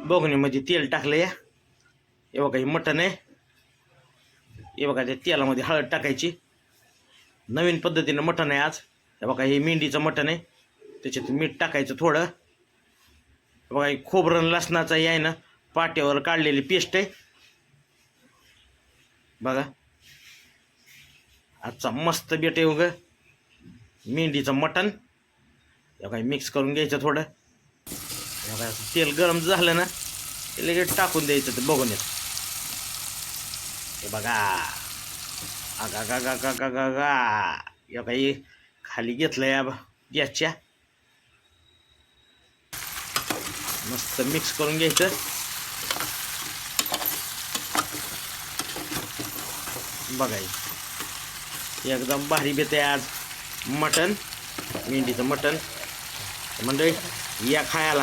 बघण्यामध्ये तेल टाकलं या. हे बघा हे मटण आहे. हे बघा त्या तेलामध्ये हळद टाकायची. नवीन पद्धतीनं मटण आहे आज. हे बघा हे मेंढीचं मटण आहे. त्याच्यात मीठ टाकायचं थोडं. हे बघा हे खोबरं लसणाचं हे आहे ना पाट्यावर काढलेली पेस्ट आहे. बघा आजचा मस्त बेट आहे उगं मेंढीचं मटण. हे बघा मिक्स करून घ्यायचं थोडं. हे बघा तेल गरम झालं ना ते लगेच टाकून द्यायचं ते बघून येत. हे बघा आगा गा गा गा गा गा गा. हे काही खाली घेतलं या गॅसच्या. मस्त मिक्स करून घ्यायचं. बघा एकदम भारी बेत आहे आज मटण मेंढीचं मटण. मंडळी या खायला.